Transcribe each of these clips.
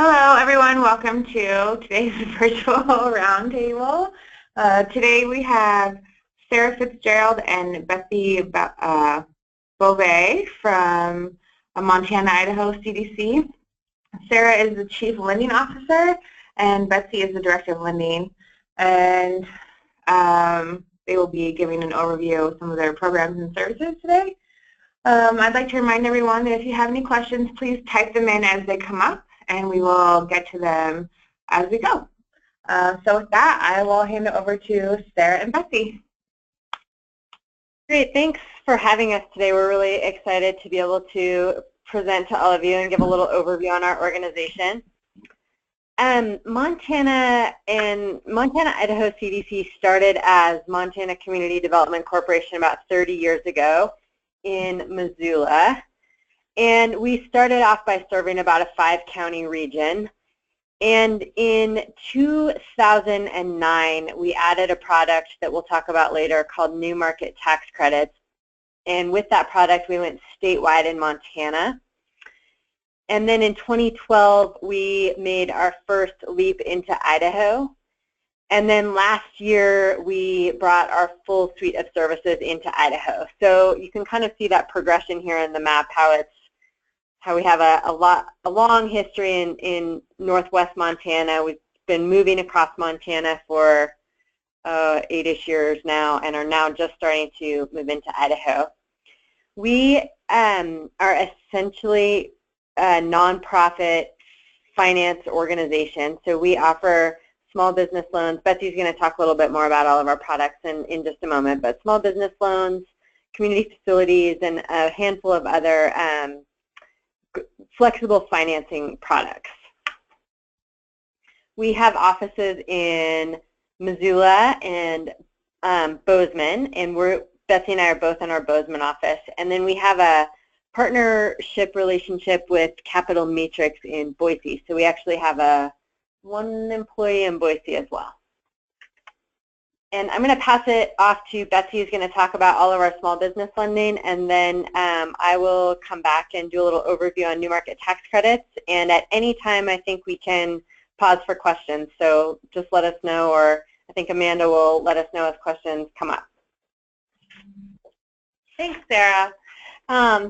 Hello, everyone. Welcome to today's virtual roundtable. Today we have Sarah Fitzgerald and Betsy Beauvais from Montana, Idaho CDC. Sarah is the Chief Lending Officer, and Betsy is the Director of Lending. And they will be giving an overview of some of their programs and services today. I'd like to remind everyone that if you have any questions, please type them in as they come up, and we will get to them as we go. So with that, I will hand it over to Sarah and Betsy. Great, thanks for having us today. We're really excited to be able to present to all of you and give a little overview on our organization. Montana Idaho CDC started as Montana Community Development Corporation about 30 years ago in Missoula. And we started off by serving about a 5-county region. And in 2009, we added a product that we'll talk about later called New Market Tax Credits. And with that product, we went statewide in Montana. And then in 2012, we made our first leap into Idaho. And then last year, we brought our full suite of services into Idaho. So you can kind of see that progression here in the map, how we have a long history in northwest Montana. We've been moving across Montana for 8-ish years now and are now just starting to move into Idaho. We are essentially a nonprofit finance organization. So we offer small business loans. Betsy's going to talk a little bit more about all of our products in just a moment, but small business loans, community facilities, and a handful of other flexible financing products. We have offices in Missoula and Bozeman, and Betsy and I are both in our Bozeman office. And then we have a partnership relationship with Capital Matrix in Boise. So we actually have one employee in Boise as well. And I'm going to pass it off to Betsy, who's going to talk about all of our small business lending, and then I will come back and do a little overview on New Market Tax Credits. And at any time, I think we can pause for questions. So just let us know, or I think Amanda will let us know as questions come up. Thanks, Sarah.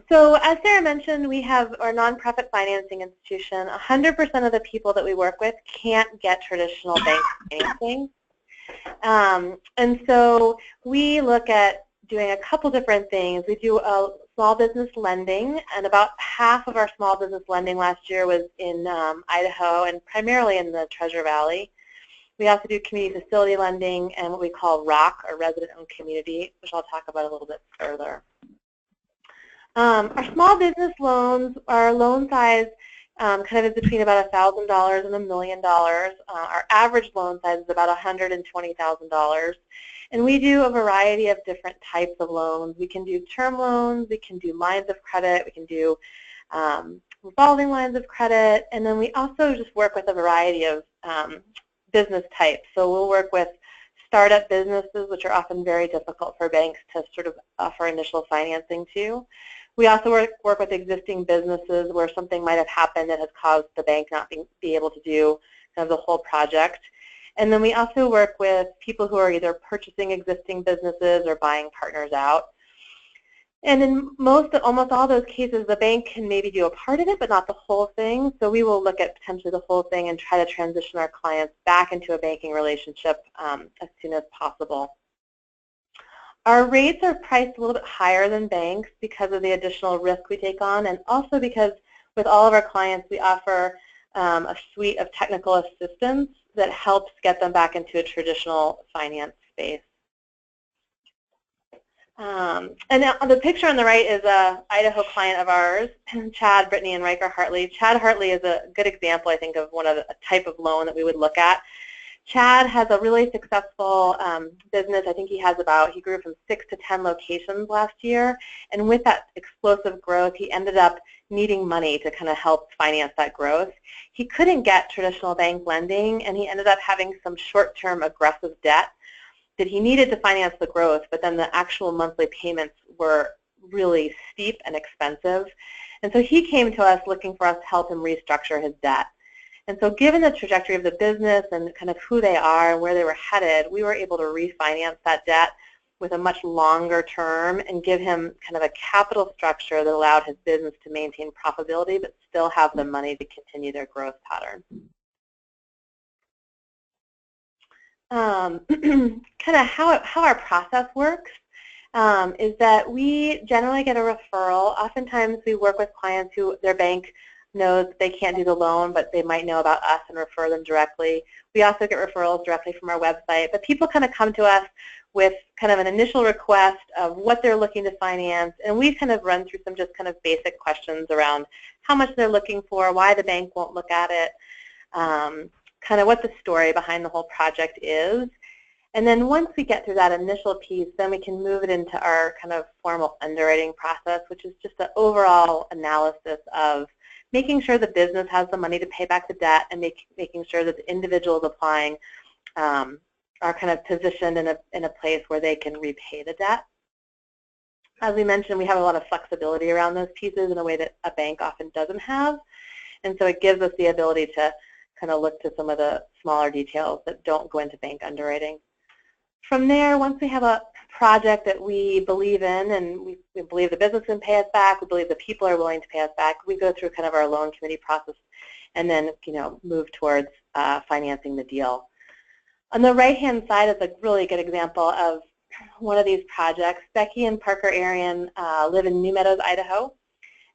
So as Sarah mentioned, we have our nonprofit financing institution. 100% of the people that we work with can't get traditional bank financing. And so we look at doing a couple different things. We do small business lending, and about half of our small business lending last year was in Idaho and primarily in the Treasure Valley. We also do community facility lending and what we call ROC, or resident-owned community, which I'll talk about a little bit further. Our small business loans, our loan size kind of is between about $1,000 and $1 million. Our average loan size is about $120,000. And we do a variety of different types of loans. We can do term loans, we can do lines of credit, we can do revolving lines of credit, and then we also just work with a variety of business types. So we'll work with startup businesses, which are often very difficult for banks to sort of offer initial financing to. We also work with existing businesses where something might have happened that has caused the bank not be able to do kind of the whole project. And then we also work with people who are either purchasing existing businesses or buying partners out. And in almost all those cases, the bank can maybe do a part of it, but not the whole thing. So we will look at potentially the whole thing and try to transition our clients back into a banking relationship as soon as possible. Our rates are priced a little bit higher than banks because of the additional risk we take on, and also because with all of our clients, we offer a suite of technical assistance that helps get them back into a traditional finance space. And the picture on the right is an Idaho client of ours, Chad, Brittany, and Riker Hartley. Chad Hartley is a good example, I think, of a type of loan that we would look at. Chad has a really successful business. I think he grew from 6 to 10 locations last year. And with that explosive growth, he ended up needing money to kind of help finance that growth. He couldn't get traditional bank lending, and he ended up having some short-term aggressive debt that he needed to finance the growth, but then the actual monthly payments were really steep and expensive. And so he came to us looking for us to help him restructure his debt. And so given the trajectory of the business and kind of who they are and where they were headed, we were able to refinance that debt with a much longer term and give him kind of a capital structure that allowed his business to maintain profitability but still have the money to continue their growth pattern. Kind of how our process works is that we generally get a referral. Oftentimes we work with clients who their bank knows that they can't do the loan, but they might know about us and refer them directly. We also get referrals directly from our website, but people kind of come to us with kind of an initial request of what they're looking to finance, and we kind of run through some just kind of basic questions around how much they're looking for, why the bank won't look at it, kind of what the story behind the whole project is. And then once we get through that initial piece, then we can move it into our kind of formal underwriting process, which is just an overall analysis of making sure the business has the money to pay back the debt and making sure that the individuals applying are kind of positioned in a place where they can repay the debt. As we mentioned, we have a lot of flexibility around those pieces in a way that a bank often doesn't have. And so it gives us the ability to kind of look to some of the smaller details that don't go into bank underwriting. From there, once we have a project that we believe in and we believe the business can pay us back, we believe the people are willing to pay us back, we go through kind of our loan committee process and then move towards financing the deal. On the right-hand side is a really good example of one of these projects. Becky and Parker Arian live in New Meadows, Idaho,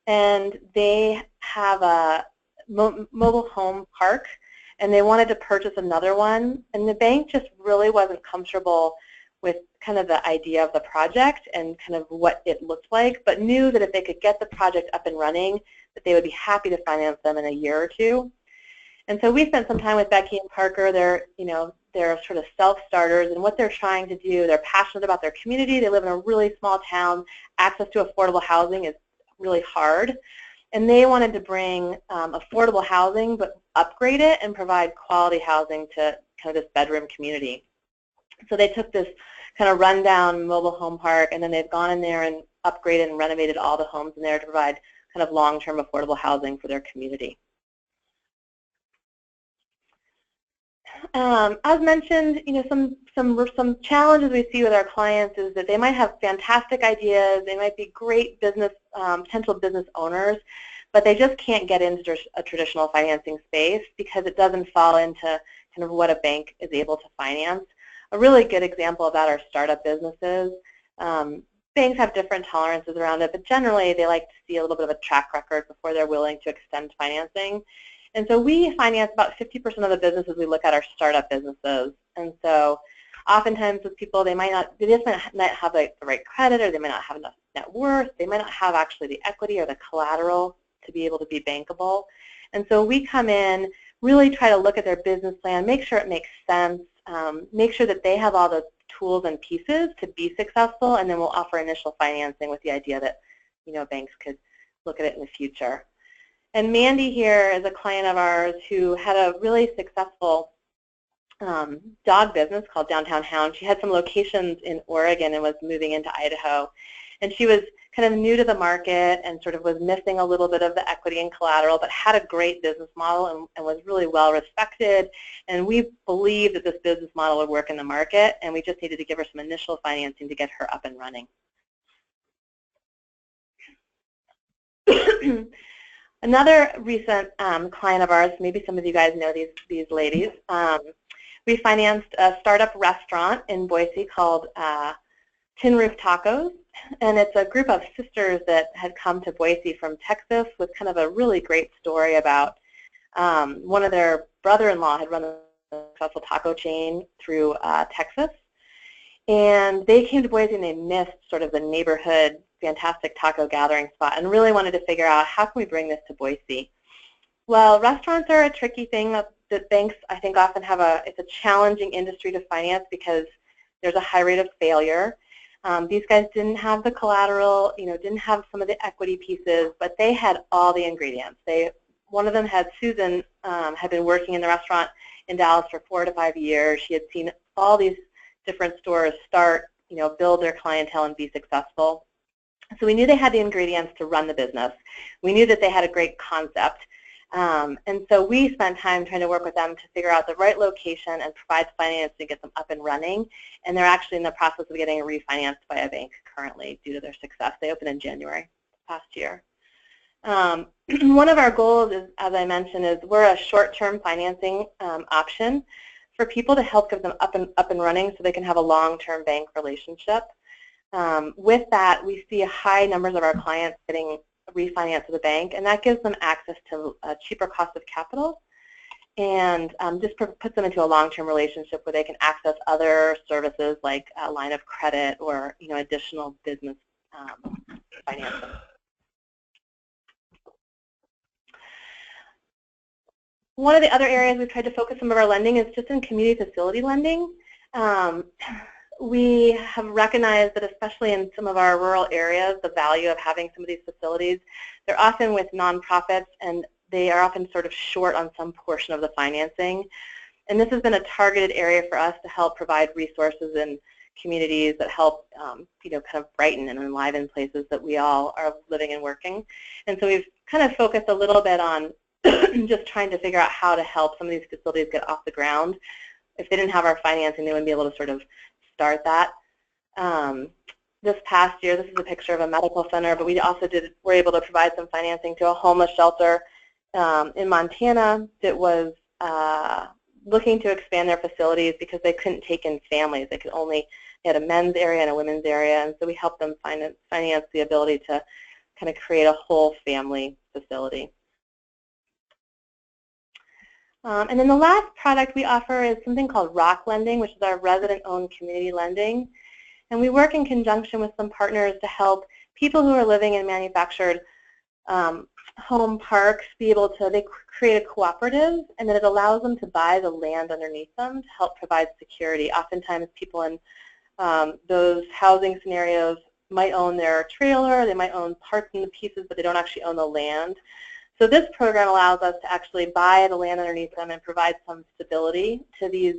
and they have a mobile home park, and they wanted to purchase another one, and the bank just really wasn't comfortable with kind of the idea of the project and kind of what it looked like, but knew that if they could get the project up and running, that they would be happy to finance them in a year or two. And so we spent some time with Becky and Parker. They're sort of self-starters, and what they're trying to do, they're passionate about their community. They live in a really small town. Access to affordable housing is really hard. And they wanted to bring affordable housing, but upgrade it and provide quality housing to kind of this bedroom community. So they took this kind of rundown mobile home park, and then they've gone in there and upgraded and renovated all the homes in there to provide kind of long-term affordable housing for their community. As mentioned, some challenges we see with our clients is that they might have fantastic ideas, they might be great business, potential business owners, but they just can't get into a traditional financing space because it doesn't fall into kind of what a bank is able to finance. A really good example of that are startup businesses. Banks have different tolerances around it, but generally they like to see a little bit of a track record before they're willing to extend financing. And so we finance about 50% of the businesses we look at are startup businesses. And so oftentimes with people, they just might not have the right credit, or they might not have enough net worth. They might not have actually the equity or the collateral to be able to be bankable. And so we come in, really try to look at their business plan, make sure it makes sense, make sure that they have all the tools and pieces to be successful, and then we'll offer initial financing with the idea that banks could look at it in the future. And Mandy here is a client of ours who had a really successful dog business called Downtown Hound. She had some locations in Oregon and was moving into Idaho. And she was kind of new to the market and sort of was missing a little bit of the equity and collateral, but had a great business model and was really well respected. And we believed that this business model would work in the market, and we just needed to give her some initial financing to get her up and running. Another recent client of ours, maybe some of you guys know these ladies, we financed a startup restaurant in Boise called Tin Roof Tacos, and it's a group of sisters that had come to Boise from Texas with kind of a really great story about one of their brother-in-law had run a successful taco chain through Texas, and they came to Boise and they missed sort of the neighborhood fantastic taco gathering spot and really wanted to figure out how can we bring this to Boise. Well, restaurants are a tricky thing that banks, I think, often have it's a challenging industry to finance because there's a high rate of failure. These guys didn't have the collateral, didn't have some of the equity pieces, but they had all the ingredients. One of them had, Susan, had been working in the restaurant in Dallas for 4 to 5 years. She had seen all these different stores start, build their clientele and be successful. So we knew they had the ingredients to run the business. We knew that they had a great concept. And so we spent time trying to work with them to figure out the right location and provide finance to get them up and running. And they're actually in the process of getting refinanced by a bank currently due to their success. They opened in January last year. One of our goals is, as I mentioned, is we're a short-term financing option for people to help get them up and running so they can have a long-term bank relationship. With that, we see high numbers of our clients getting refinanced with a bank, and that gives them access to a cheaper cost of capital and just puts them into a long-term relationship where they can access other services like a line of credit or additional business financing. One of the other areas we've tried to focus some of our lending is just in community facility lending. We have recognized that especially in some of our rural areas, the value of having some of these facilities, they're often with nonprofits and they are often sort of short on some portion of the financing. And this has been a targeted area for us to help provide resources in communities that help kind of brighten and enliven places that we all are living and working. And so we've kind of focused a little bit on just trying to figure out how to help some of these facilities get off the ground. If they didn't have our financing, they wouldn't be able to sort of start that. This past year, this is a picture of a medical center, but we also were able to provide some financing to a homeless shelter in Montana that was looking to expand their facilities because they couldn't take in families. They had a men's area and a women's area, and so we helped them finance the ability to kind of create a whole family facility. And then the last product we offer is something called Rock Lending, which is our resident-owned community lending. And we work in conjunction with some partners to help people who are living in manufactured home parks be able to, they create a cooperative, and then it allows them to buy the land underneath them to help provide security. Oftentimes people in those housing scenarios might own their trailer, they might own parts and pieces, but they don't actually own the land. So this program allows us to actually buy the land underneath them and provide some stability to these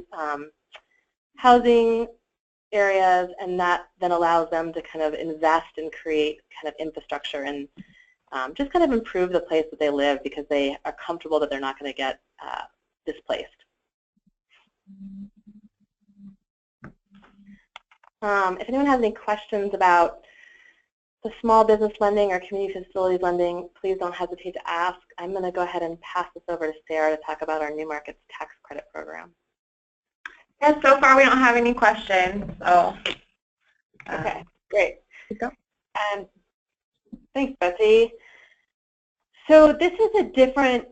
housing areas, and that then allows them to kind of invest and create kind of infrastructure and just kind of improve the place that they live because they are comfortable that they're not going to get displaced. If anyone has any questions about the small business lending or community facilities lending, please don't hesitate to ask. I'm going to go ahead and pass this over to Sarah to talk about our New Markets Tax Credit Program. Yeah, so far we don't have any questions. So, okay, great. Go. Thanks, Betsy. So this is a different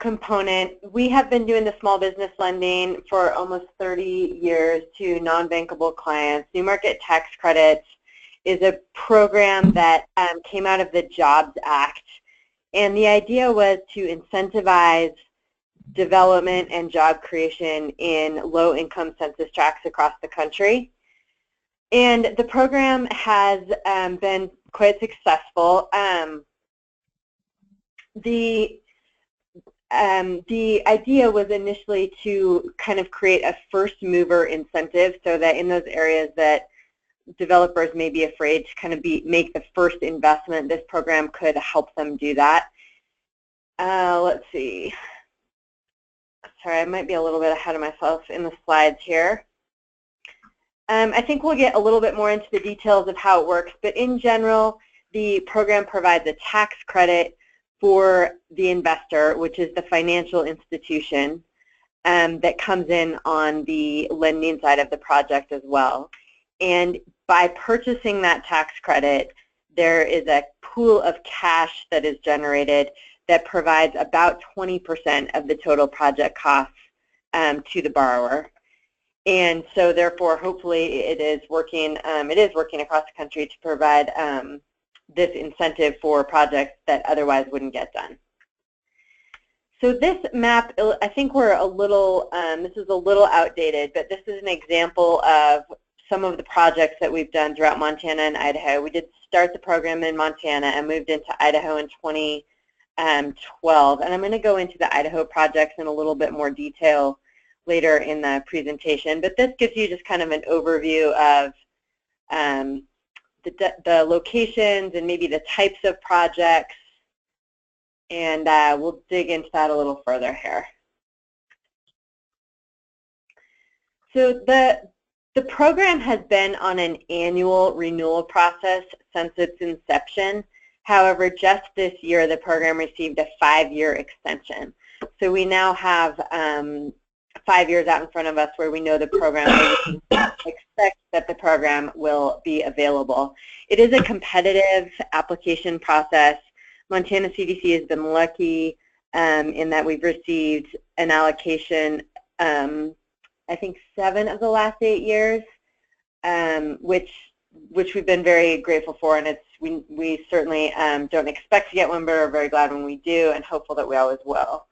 component. We have been doing the small business lending for almost 30 years to non-bankable clients. New Market Tax Credits is a program that came out of the Jobs Act. And the idea was to incentivize development and job creation in low-income census tracts across the country. And the program has been quite successful. The idea was initially to kind of create a first mover incentive so that in those areas that developers may be afraid to kind of make the first investment, this program could help them do that. Let's see. Sorry, I might be a little bit ahead of myself in the slides here. I think we'll get a little bit more into the details of how it works, but in general, the program provides a tax credit for the investor, which is the financial institution that comes in on the lending side of the project as well. And by purchasing that tax credit, there is a pool of cash that is generated that provides about 20% of the total project costs to the borrower. And so therefore, hopefully it is working across the country to provide this incentive for projects that otherwise wouldn't get done. So this map, I think we're a little, this is a little outdated, but this is an example of some of the projects that we've done throughout Montana and Idaho. We did start the program in Montana and moved into Idaho in 2012. And I'm going to go into the Idaho projects in a little bit more detail later in the presentation. But this gives you just kind of an overview of the locations and maybe the types of projects And we'll dig into that a little further here. So the program has been on an annual renewal process since its inception. However, just this year, the program received a 5-year extension. So we now have 5 years out in front of us where we know the program, we expect that the program will be available. It is a competitive application process. Montana CDC has been lucky in that we've received an allocation, I think 7 of the last 8 years, which we've been very grateful for, and we certainly don't expect to get one, but are very glad when we do, and hopeful that we always will.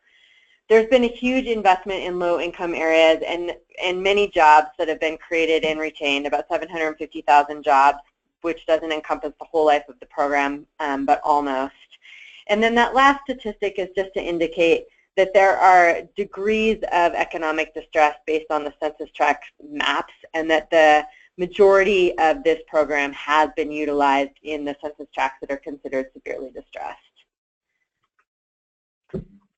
There's been a huge investment in low-income areas and many jobs that have been created and retained, about 750,000 jobs, which doesn't encompass the whole life of the program, but almost. And then that last statistic is just to indicate that there are degrees of economic distress based on the census tract maps, and that the majority of this program has been utilized in the census tracts that are considered severely distressed.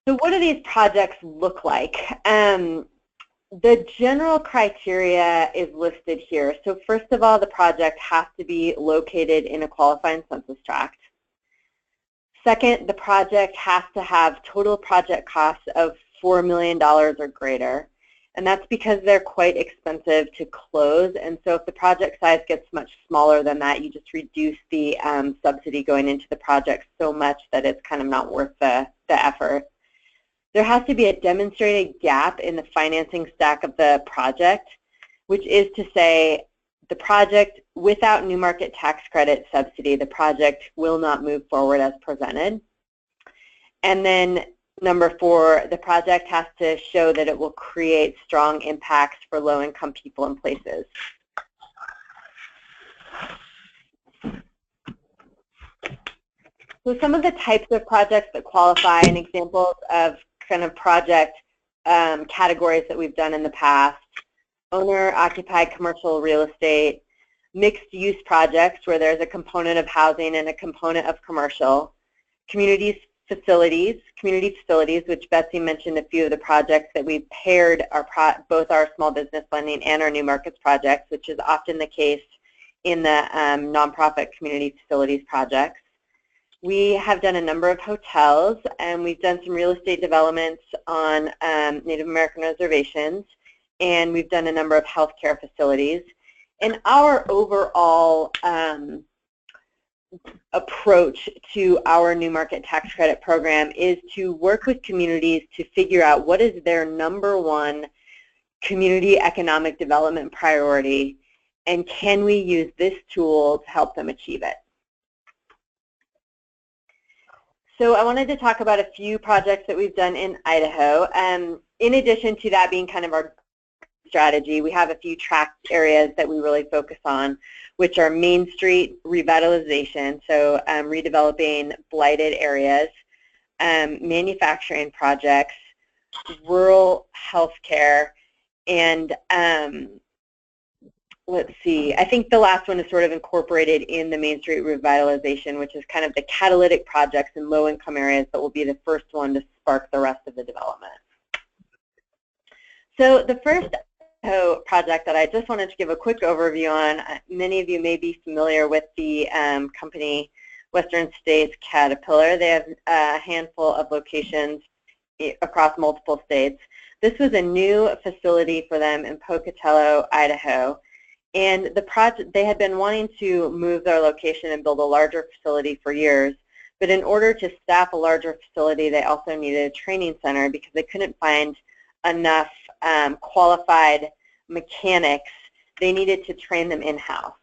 So what do these projects look like? The general criteria is listed here. So first of all, the project has to be located in a qualifying census tract. Second, the project has to have total project costs of $4 million or greater. And that's because they're quite expensive to close. And so if the project size gets much smaller than that, you just reduce the subsidy going into the project so much that it's kind of not worth the effort. There has to be a demonstrated gap in the financing stack of the project, which is to say the project without new market tax credit subsidy, the project will not move forward as presented. And then number 4, the project has to show that it will create strong impacts for low-income people and places. So some of the types of projects that qualify and examples of kind of project categories that we've done in the past: owner-occupied commercial real estate, mixed-use projects where there's a component of housing and a component of commercial, community facilities, which Betsy mentioned a few of the projects that we've paired both our small business lending and our new markets projects, which is often the case in the nonprofit community facilities projects. We have done a number of hotels, and we've done some real estate developments on Native American reservations, and we've done a number of healthcare facilities. And our overall approach to our new market tax credit program is to work with communities to figure out what is their #1 community economic development priority, and can we use this tool to help them achieve it. So I wanted to talk about a few projects that we've done in Idaho. In addition to that being kind of our strategy, we have a few tract areas that we really focus on, which are Main Street revitalization, so redeveloping blighted areas, manufacturing projects, rural healthcare, and let's see, I think the last one is sort of incorporated in the Main Street revitalization, which is kind of the catalytic projects in low-income areas that will be the first one to spark the rest of the development. So the first project that I just wanted to give a quick overview on, many of you may be familiar with the company Western States Caterpillar. They have a handful of locations across multiple states. This was a new facility for them in Pocatello, Idaho. And the project, they had been wanting to move their location and build a larger facility for years. But in order to staff a larger facility, they also needed a training center because they couldn't find enough qualified mechanics. They needed to train them in-house.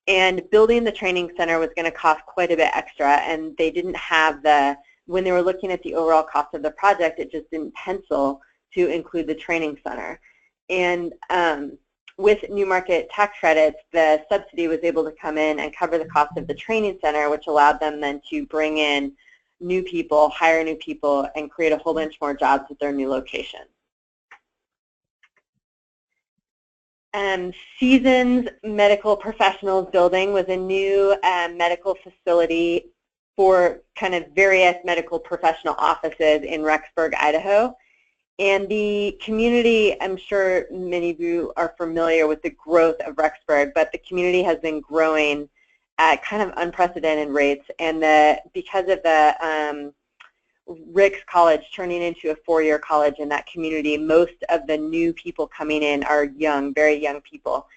And building the training center was going to cost quite a bit extra, and they didn't have when they were looking at the overall cost of the project, it just didn't pencil to include the training center. And with new market tax credits, the subsidy was able to come in and cover the cost of the training center, which allowed them then to bring in new people, hire new people, and create a whole bunch more jobs at their new location. Seasons Medical Professionals Building was a new medical facility for kind of various medical professional offices in Rexburg, Idaho. And the community, I'm sure many of you are familiar with the growth of Rexburg, but the community has been growing at kind of unprecedented rates. And because of the Ricks College turning into a four-year college in that community, most of the new people coming in are young, very young people.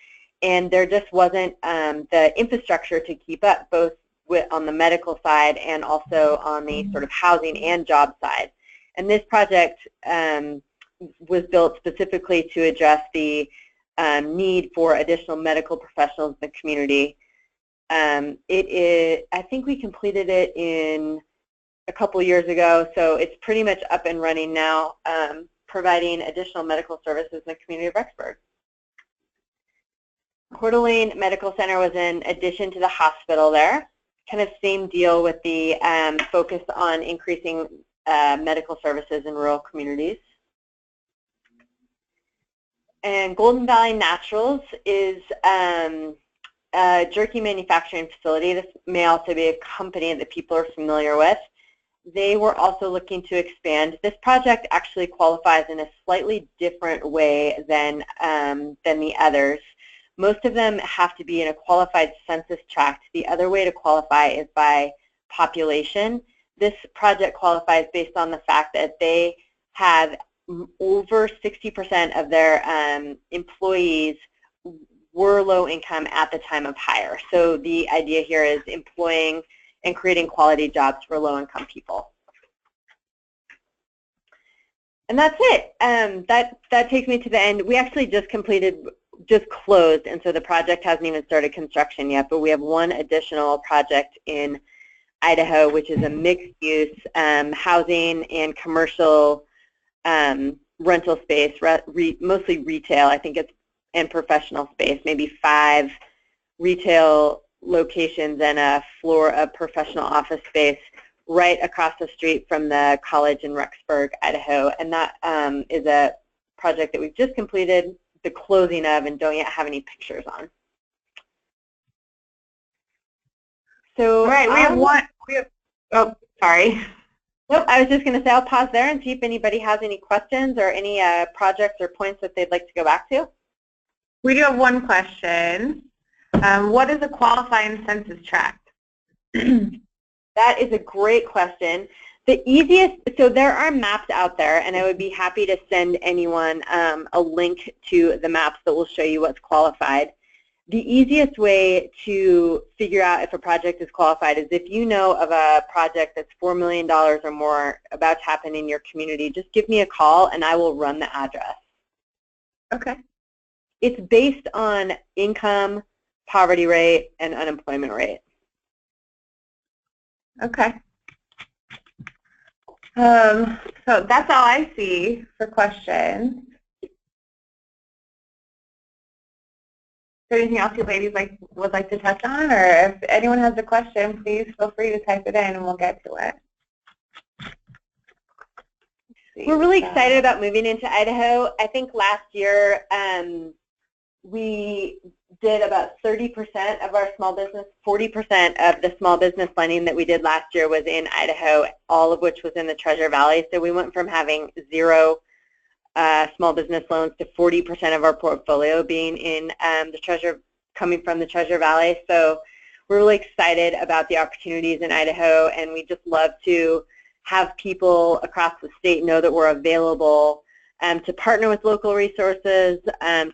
And there just wasn't the infrastructure to keep up, both on the medical side and also on the sort of housing and job side. And this project was built specifically to address the need for additional medical professionals in the community. I think we completed it in a couple years ago, so it's pretty much up and running now, providing additional medical services in the community of Rexburg. Coeur d'Alene Medical Center was in addition to the hospital there. Kind of same deal with the focus on increasing medical services in rural communities. And Golden Valley Naturals is a jerky manufacturing facility. This may also be a company that people are familiar with. They were also looking to expand. This project actually qualifies in a slightly different way than the others. Most of them have to be in a qualified census tract. The other way to qualify is by population. This project qualifies based on the fact that they have over 60% of their employees were low income at the time of hire. So the idea here is employing and creating quality jobs for low income people. And that's it. That takes me to the end. We actually just closed, and so the project hasn't even started construction yet, but we have one additional project in Idaho, which is a mixed-use housing and commercial rental space, mostly retail, I think it's, and professional space, maybe 5 retail locations and a floor of professional office space right across the street from the college in Rexburg, Idaho. And that is a project that we've just completed the closing of and don't yet have any pictures on. So right, oh, sorry. Nope, I was just going to say I'll pause there and see if anybody has any questions or any projects or points that they'd like to go back to. We do have one question. What is a qualifying census tract? That is a great question. The easiest, so there are maps out there, and I would be happy to send anyone a link to the maps that will show you what's qualified. The easiest way to figure out if a project is qualified is if you know of a project that's $4 million or more about to happen in your community, just give me a call and I will run the address. Okay. It's based on income, poverty rate, and unemployment rate. Okay. So that's all I see for questions. Is there anything else you ladies would like to touch on? Or if anyone has a question, please feel free to type it in and we'll get to it. We're really excited about moving into Idaho. I think last year we did about 30% of our small business, 40% of the small business lending that we did last year was in Idaho, all of which was in the Treasure Valley. So we went from having 0 small business loans to 40% of our portfolio being in coming from the Treasure Valley. So we're really excited about the opportunities in Idaho, and we just love to have people across the state know that we're available to partner with local resources,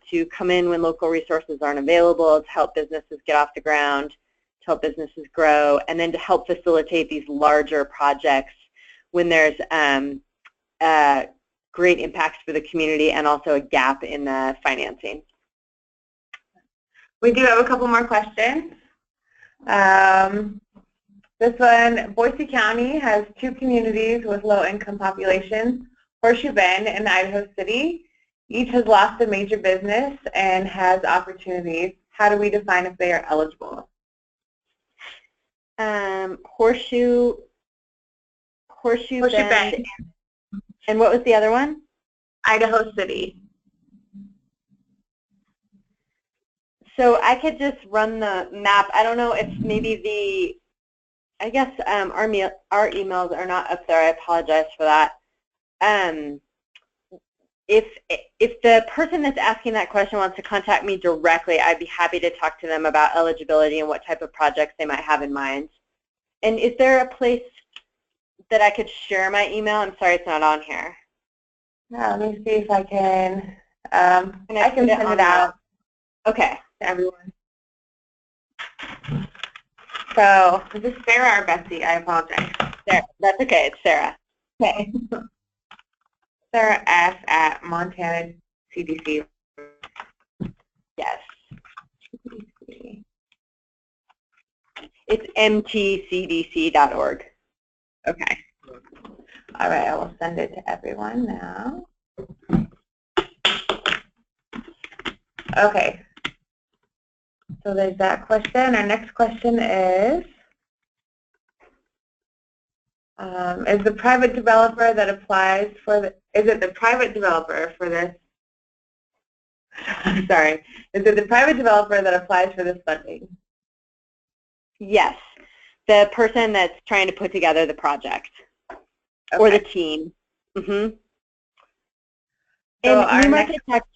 to come in when local resources aren't available, to help businesses get off the ground, to help businesses grow, and then to help facilitate these larger projects when there's great impacts for the community and also a gap in the financing. We do have a couple more questions. This one, Boise County has 2 communities with low-income populations, Horseshoe Bend and Idaho City. Each has lost a major business and has opportunities. How do we define if they are eligible? Horseshoe Bend. And what was the other one? Idaho City. So I could just run the map. I don't know if maybe I guess our emails are not up there. I apologize for that. If the person that's asking that question wants to contact me directly, I'd be happy to talk to them about eligibility and what type of projects they might have in mind. And is there a place that I could share my email? I'm sorry it's not on here. Yeah, let me see if I can. I can send it out. Okay. To everyone. So, is this Sarah or Betsy? I apologize. Sarah. That's okay. It's Sarah. Okay. Sarah S. at Montana CDC. Yes. It's mtcdc.org. Okay. All right, I will send it to everyone now. Okay. So there's that question. Our next question is the private developer that applies for the, is it the private developer for this, I'm sorry, is it the private developer that applies for this funding? Yes, the person that's trying to put together the project, okay, or the team. Mm-hmm. So and New Market Tax,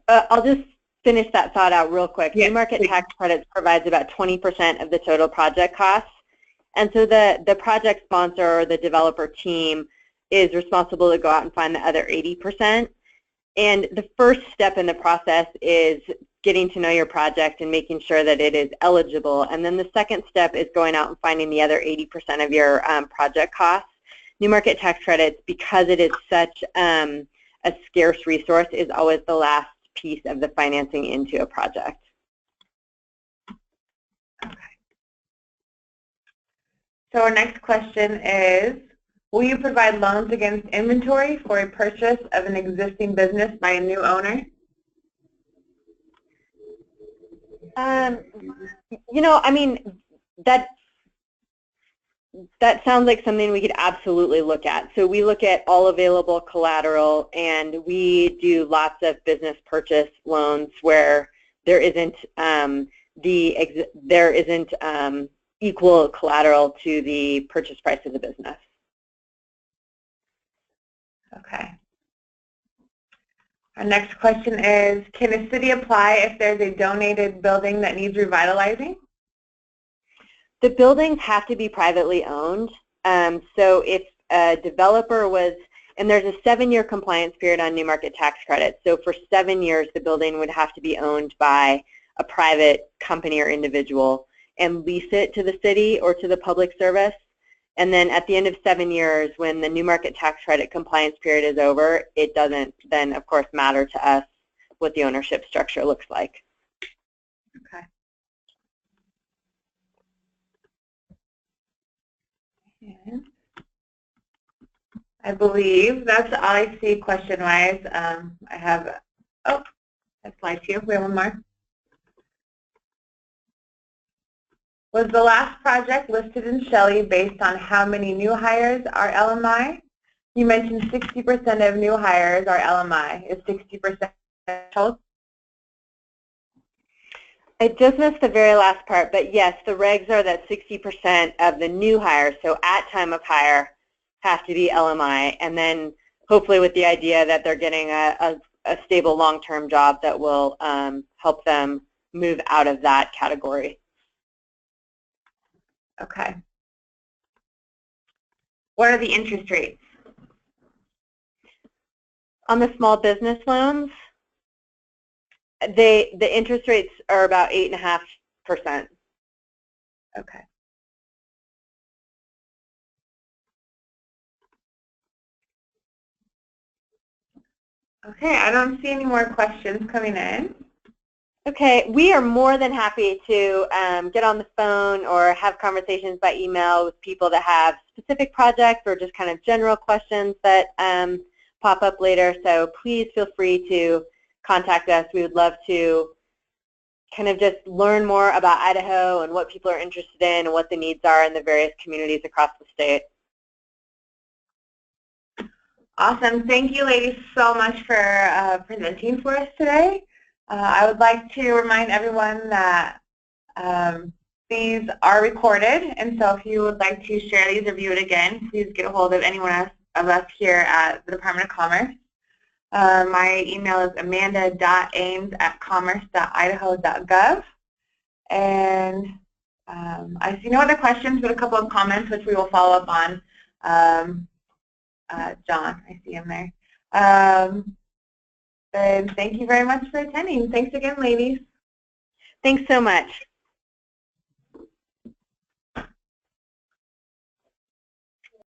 I'll just finish that thought out real quick. Yes, New Market Tax Credits provides about 20% of the total project costs. And so the project sponsor or the developer team is responsible to go out and find the other 80%. And the first step in the process is getting to know your project and making sure that it is eligible. And then the second step is going out and finding the other 80% of your project costs. New Market Tax Credits, because it is such a scarce resource, is always the last piece of the financing into a project. So our next question is, will you provide loans against inventory for a purchase of an existing business by a new owner? You know, I mean, that sounds like something we could absolutely look at. So we look at all available collateral, and we do lots of business purchase loans where there isn't equal collateral to the purchase price of the business. Okay. Our next question is, can a city apply if there's a donated building that needs revitalizing? The buildings have to be privately owned. So if a developer was, and there's a 7-year compliance period on New Market Tax Credits. So for 7 years, the building would have to be owned by a private company or individual and lease it to the city or to the public service. And then at the end of 7 years, when the New Market Tax Credit compliance period is over, it doesn't then, of course, matter to us what the ownership structure looks like. Okay. And I believe that's all I see question-wise. I have, oh, that slide to you. We have one more. Was the last project listed in Shelley based on how many new hires are LMI? You mentioned 60% of new hires are LMI. Is 60% total? I just missed the very last part, but yes, the regs are that 60% of the new hires, so at time of hire, have to be LMI, and then hopefully with the idea that they're getting a stable long-term job that will help them move out of that category. Okay. What are the interest rates? On the small business loans, the interest rates are about 8.5%. Okay. Okay, I don't see any more questions coming in. Okay, we are more than happy to get on the phone or have conversations by email with people that have specific projects or just kind of general questions that pop up later. So please feel free to contact us. We would love to kind of just learn more about Idaho and what people are interested in and what the needs are in the various communities across the state. Awesome. Thank you, ladies, so much for presenting for us today. I would like to remind everyone that These are recorded, and so if you would like to share these or view it again, please get a hold of anyone of us here at the Department of Commerce. My email is amanda.ames@commerce.idaho.gov. And I see no other questions, but a couple of comments which we will follow up on. John, I see him there. And thank you very much for attending. Thanks again, ladies. Thanks so much.